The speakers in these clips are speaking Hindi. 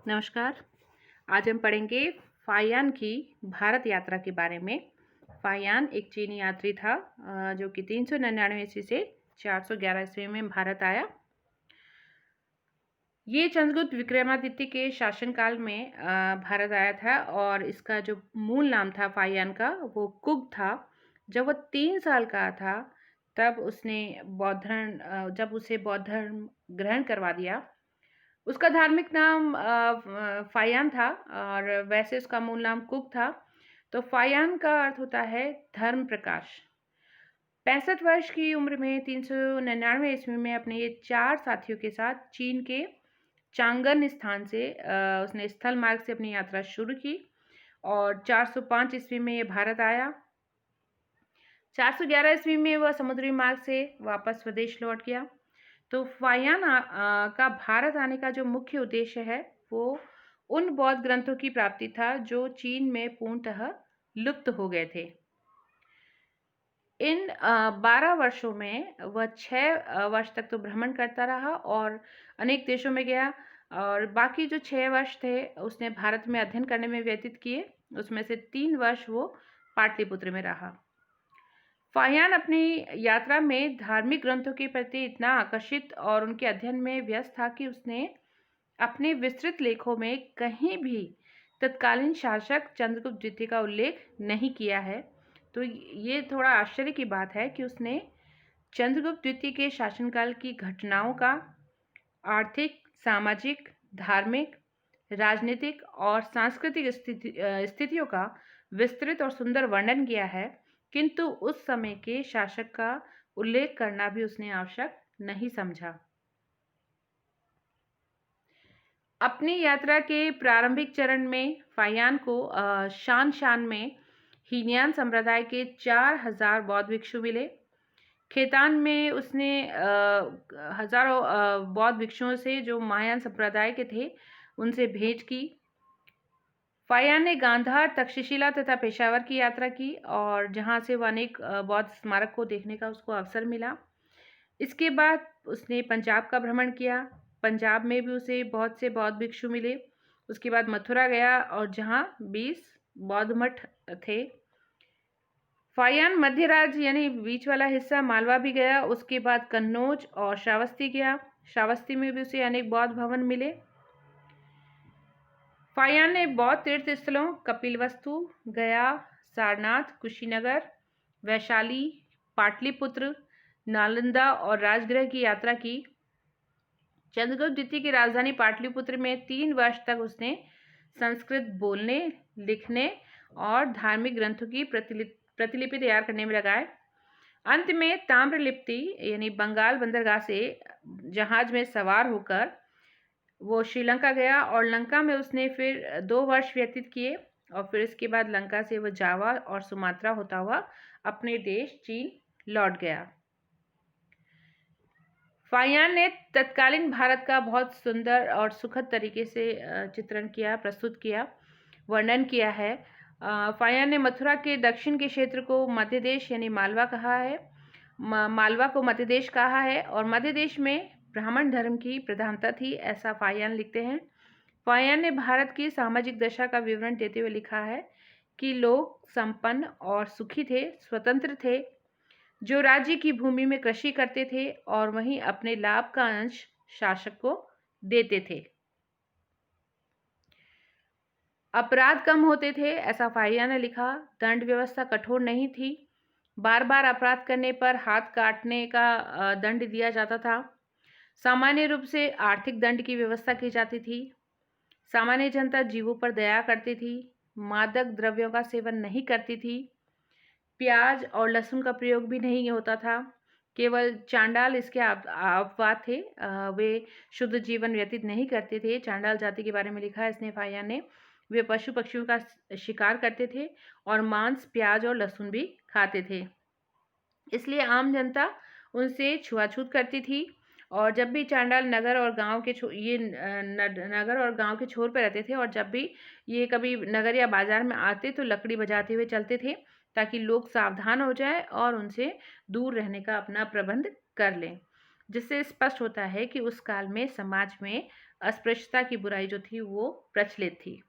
नमस्कार। आज हम पढ़ेंगे फाहियान की भारत यात्रा के बारे में। फाहियान एक चीनी यात्री था जो कि 399 ईस्वी से 411 ईस्वी में भारत आया। ये चंद्रगुप्त विक्रमादित्य के शासनकाल में भारत आया था और इसका जो मूल नाम था फाहियान का वो कुग था। जब वो 3 साल का था तब उसने जब उसे बौद्ध धर्म ग्रहण करवा दिया। उसका धार्मिक नाम फाहियान था और वैसे उसका मूल नाम कुक था। तो फाहियान का अर्थ होता है धर्म प्रकाश। 65 वर्ष की उम्र में 399 ईस्वी में अपने ये 4 साथियों के साथ चीन के चांगन स्थान से उसने स्थल मार्ग से अपनी यात्रा शुरू की और 405 ईस्वी में ये भारत आया। 411 ईस्वी में वह समुद्री मार्ग से वापस स्वदेश लौट गया। तो फाहियान का भारत आने का जो मुख्य उद्देश्य है वो उन बौद्ध ग्रंथों की प्राप्ति था जो चीन में पूर्णतः लुप्त हो गए थे। इन 12 वर्षों में वह 6 वर्ष तक तो भ्रमण करता रहा और अनेक देशों में गया और बाकी जो 6 वर्ष थे उसने भारत में अध्ययन करने में व्यतीत किए। उसमें से 3 वर्ष वो पाटलिपुत्र में रहा। फाहियान अपनी यात्रा में धार्मिक ग्रंथों के प्रति इतना आकर्षित और उनके अध्ययन में व्यस्त था कि उसने अपने विस्तृत लेखों में कहीं भी तत्कालीन शासक चंद्रगुप्त द्वितीय का उल्लेख नहीं किया है। तो ये थोड़ा आश्चर्य की बात है कि उसने चंद्रगुप्त द्वितीय के शासनकाल की घटनाओं का आर्थिक, सामाजिक, धार्मिक, राजनीतिक और सांस्कृतिक स्थितियों का विस्तृत और सुंदर वर्णन किया है, किंतु उस समय के शासक का उल्लेख करना भी उसने आवश्यक नहीं समझा। अपनी यात्रा के प्रारंभिक चरण में फाहियान को शान में हीनयान संप्रदाय के 4000 बौद्ध भिक्षु मिले। खेतान में उसने हजारों बौद्ध भिक्षुओं से जो महायान संप्रदाय के थे उनसे भेंट की। फाहियान ने गांधार, तक्षशिला तथा पेशावर की यात्रा की और जहां से वह अनेक बौद्ध स्मारक को देखने का उसको अवसर मिला। इसके बाद उसने पंजाब का भ्रमण किया। पंजाब में भी उसे बहुत से बौद्ध भिक्षु मिले। उसके बाद मथुरा गया और जहां 20 बौद्ध मठ थे। फाहियान मध्य राज्य यानी बीच वाला हिस्सा मालवा भी गया। उसके बाद कन्नौज और श्रावस्ती गया। श्रावस्ती में भी उसे अनेक बौद्ध भवन मिले। फाहियान ने बौद्ध तीर्थ स्थलों कपिलवस्तु, गया, सारनाथ, कुशीनगर, वैशाली, पाटलिपुत्र, नालंदा और राजगृह की यात्रा की। चंद्रगुप्त द्वितीय की राजधानी पाटलिपुत्र में 3 वर्ष तक उसने संस्कृत बोलने, लिखने और धार्मिक ग्रंथों की प्रतिलिपि तैयार करने में लगाए। अंत में ताम्रलिप्ति यानी बंगाल बंदरगाह से जहाज में सवार होकर वो श्रीलंका गया और लंका में उसने फिर 2 वर्ष व्यतीत किए और फिर इसके बाद लंका से वह जावा और सुमात्रा होता हुआ अपने देश चीन लौट गया। फाहियान ने तत्कालीन भारत का बहुत सुंदर और सुखद तरीके से चित्रण किया, प्रस्तुत किया, वर्णन किया है। फाहियान ने मथुरा के दक्षिण के क्षेत्र को मध्य देश यानी मालवा कहा है। मालवा को मध्य देश कहा है और मध्य देश में ब्राह्मण धर्म की प्रधानता थी, ऐसा फाहियान लिखते हैं। फाहियान ने भारत की सामाजिक दशा का विवरण देते हुए लिखा है कि लोग संपन्न और सुखी थे, स्वतंत्र थे, जो राज्य की भूमि में कृषि करते थे और वहीं अपने लाभ का अंश शासक को देते थे। अपराध कम होते थे, ऐसा फाहियान ने लिखा। दंड व्यवस्था कठोर नहीं थी। बार बार अपराध करने पर हाथ काटने का दंड दिया जाता था। सामान्य रूप से आर्थिक दंड की व्यवस्था की जाती थी। सामान्य जनता जीवों पर दया करती थी। मादक द्रव्यों का सेवन नहीं करती थी। प्याज और लहसुन का प्रयोग भी नहीं होता था। केवल चांडाल इसके अपवाद थे। वे शुद्ध जीवन व्यतीत नहीं करते थे। चांडाल जाति के बारे में लिखा है इसने फाहियान ने। वे पशु पक्षियों का शिकार करते थे और मांस, प्याज और लहसुन भी खाते थे। इसलिए आम जनता उनसे छुआछूत करती थी और जब भी चांडाल नगर और गांव के नगर और गांव के छोर पर रहते थे और जब भी ये कभी नगर या बाजार में आते तो लकड़ी बजाते हुए चलते थे ताकि लोग सावधान हो जाए और उनसे दूर रहने का अपना प्रबंध कर लें। जिससे स्पष्ट होता है कि उस काल में समाज में अस्पृश्यता की बुराई जो थी वो प्रचलित थी।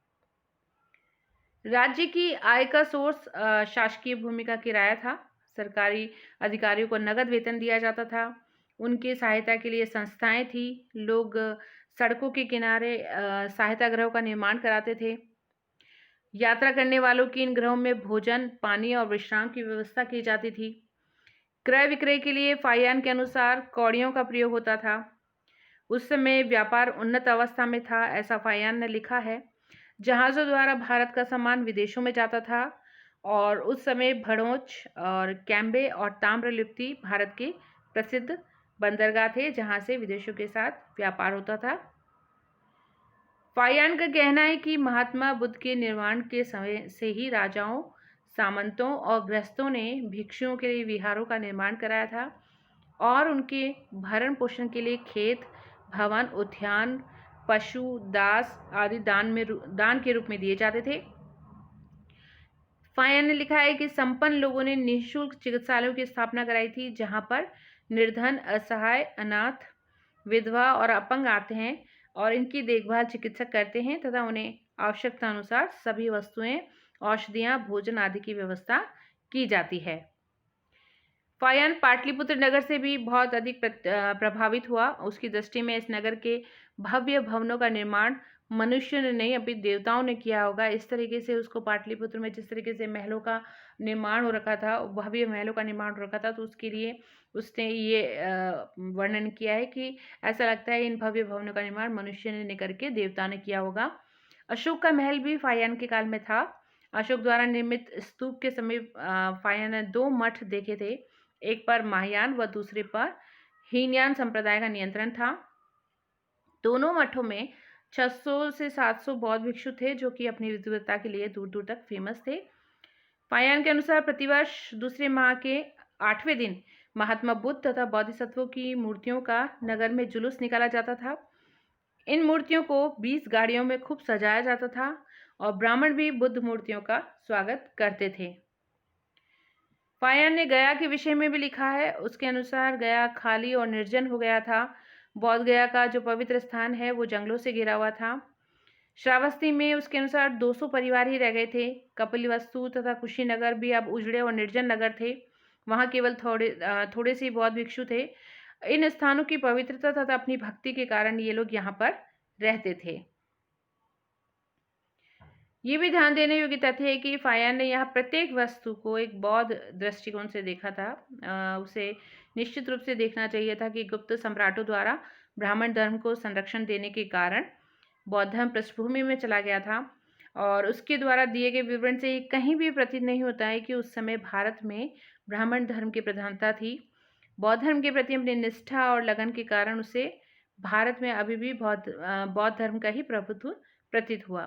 राज्य की आय का सोर्स शासकीय भूमि का किराया था। सरकारी अधिकारियों को नगद वेतन दिया जाता था। उनकी सहायता के लिए संस्थाएं थी। लोग सड़कों के किनारे सहायता गृहों का निर्माण कराते थे। यात्रा करने वालों की इन गृहों में भोजन, पानी और विश्राम की व्यवस्था की जाती थी। क्रय विक्रय के लिए फाहियान के अनुसार कौड़ियों का प्रयोग होता था। उस समय व्यापार उन्नत अवस्था में था, ऐसा फाहियान ने लिखा है। जहाज़ों द्वारा भारत का सामान विदेशों में जाता था और उस समय भड़ोच और कैम्बे और ताम्रलिप्ति भारत के प्रसिद्ध बंदरगाह थे, जहां से विदेशों के साथ व्यापार होता था। फाहियान का कहना है कि महात्मा बुद्ध के निर्वाण के समय से ही राजाओं, सामंतों और गृहस्थों ने भिक्षुओं के लिए विहारों का निर्माण कराया था और उनके भरण पोषण के लिए खेत, भवन, उद्यान, पशु, दास आदि दान के रूप में दिए जाते थे। फाहियान ने लिखा है कि संपन्न लोगों ने निःशुल्क चिकित्सालयों की स्थापना कराई थी, जहां पर निर्धन, असहाय, अनाथ, विधवा और अपंग आते हैं और इनकी देखभाल चिकित्सक करते हैं तथा उन्हें आवश्यकता अनुसार सभी वस्तुएं, औषधियां, भोजन आदि की व्यवस्था की जाती है। फाहियान पाटलिपुत्र नगर से भी बहुत अधिक प्रभावित हुआ। उसकी दृष्टि में इस नगर के भव्य भवनों का निर्माण मनुष्य ने नहीं, अभी देवताओं ने किया होगा। इस तरीके से उसको पाटलिपुत्र में जिस तरीके से महलों का निर्माण हो रखा था, भव्य महलों का निर्माण हो रखा था, तो उसके लिए उसने ये वर्णन किया है कि ऐसा लगता है इन भव्य भवनों का निर्माण मनुष्य ने नहीं करके देवता ने किया होगा। अशोक का महल भी फाहियान के काल में था। अशोक द्वारा निर्मित स्तूप के समीप फाहियान ने 2 मठ देखे थे। एक पर महायान व दूसरे पर हीनयान संप्रदाय का नियंत्रण था। दोनों मठों में 600 से 700 बौद्ध भिक्षु थे, जो कि अपनी विद्वता के लिए दूर दूर तक फेमस थे। फाहियान के अनुसार प्रतिवर्ष दूसरे माह के 8वें दिन महात्मा बुद्ध तथा बोधिसत्वों की मूर्तियों का नगर में जुलूस निकाला जाता था। इन मूर्तियों को 20 गाड़ियों में खूब सजाया जाता था और ब्राह्मण भी बुद्ध मूर्तियों का स्वागत करते थे। फाहियान ने गया के विषय में भी लिखा है। उसके अनुसार गया खाली और निर्जन हो गया था। बौद्ध गया का जो पवित्र स्थान है वो जंगलों से घिरा हुआ था। श्रावस्ती में उसके अनुसार 200 परिवार ही रह गए थे। कपिलवस्तु तथा कुशीनगर भी अब उजड़े और निर्जन नगर थे। वहाँ केवल थोड़े से बौद्ध भिक्षु थे। इन स्थानों की पवित्रता तथा अपनी भक्ति के कारण ये लोग यहाँ पर रहते थे। ये भी ध्यान देने योग्य तथ्य है कि फाहियान ने यहाँ प्रत्येक वस्तु को एक बौद्ध दृष्टिकोण से देखा था। उसे निश्चित रूप से देखना चाहिए था कि गुप्त सम्राटों द्वारा ब्राह्मण धर्म को संरक्षण देने के कारण बौद्ध धर्म पृष्ठभूमि में चला गया था और उसके द्वारा दिए गए विवरण से कहीं भी प्रतीत नहीं होता है कि उस समय भारत में ब्राह्मण धर्म की प्रधानता थी। बौद्ध धर्म के प्रति अपनी निष्ठा और लगन के कारण उसे भारत में अभी भी बौद्ध धर्म का ही प्रभुत्व प्रतीत हुआ।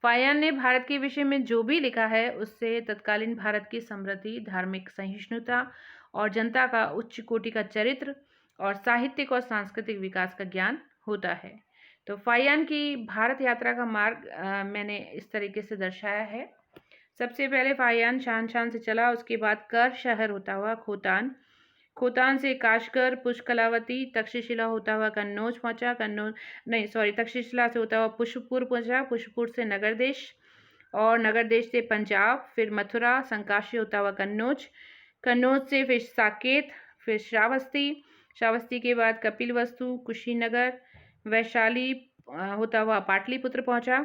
फाहियान ने भारत के विषय में जो भी लिखा है उससे तत्कालीन भारत की समृद्धि, धार्मिक सहिष्णुता और जनता का उच्च कोटि का चरित्र और साहित्यिक और सांस्कृतिक विकास का ज्ञान होता है। तो फाहियान की भारत यात्रा का मार्ग मैंने इस तरीके से दर्शाया है। सबसे पहले फाहियान शान से चला, उसके बाद कर शहर होता हुआ खोतान, खोतान से काशगर, पुष्कलावती, तक्षशिला होता हुआ कन्नौज पहुंचा, तक्षशिला से होता हुआ पुष्पपुर पहुंचा, पुष्पपुर से नगर देश और नगर देश से पंजाब, फिर मथुरा, संकाशी होता हुआ कन्नौज, कन्नौज से फिर साकेत, फिर श्रावस्ती, श्रावस्ती के बाद कपिलवस्तु, कुशीनगर, वैशाली होता हुआ पाटलिपुत्र पहुंचा,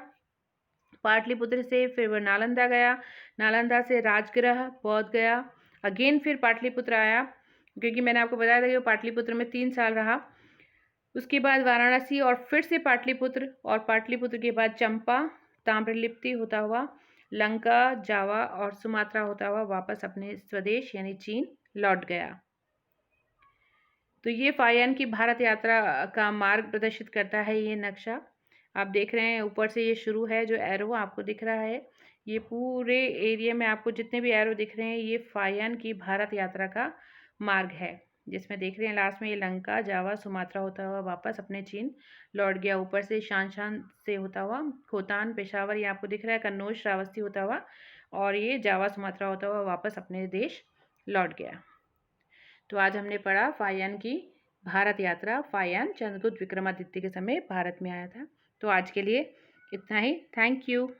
पाटलिपुत्र से फिर वह नालंदा गया, नालंदा से राजगृह, बौद्ध गया, अगेन फिर पाटलिपुत्र आया, क्योंकि मैंने आपको बताया था कि वो पाटलिपुत्र में 3 साल रहा। उसके बाद वाराणसी और फिर से पाटलिपुत्र और पाटलिपुत्र के बाद चंपा, ताम्रलिप्ति होता हुआ लंका, जावा और सुमात्रा होता हुआ वापस अपने स्वदेश यानी चीन लौट गया। तो ये फाहियान की भारत यात्रा का मार्ग प्रदर्शित करता है। ये नक्शा आप देख रहे हैं, ऊपर से ये शुरू है, जो एरो आपको दिख रहा है, ये पूरे एरिया में आपको जितने भी एरो दिख रहे हैं ये फाहियान की भारत यात्रा का मार्ग है, जिसमें देख रहे हैं लास्ट में ये लंका, जावा, सुमात्रा होता हुआ वापस अपने चीन लौट गया। ऊपर से शान से होता हुआ खोतान, पेशावर ये आपको दिख रहा है, कन्नौज, श्रावस्ती होता हुआ और ये जावा, सुमात्रा होता हुआ वापस अपने देश लौट गया। तो आज हमने पढ़ा फाहियान की भारत यात्रा फाहियान चंद्रगुप्त विक्रमादित्य के समय भारत में आया था। तो आज के लिए इतना ही। Thank you.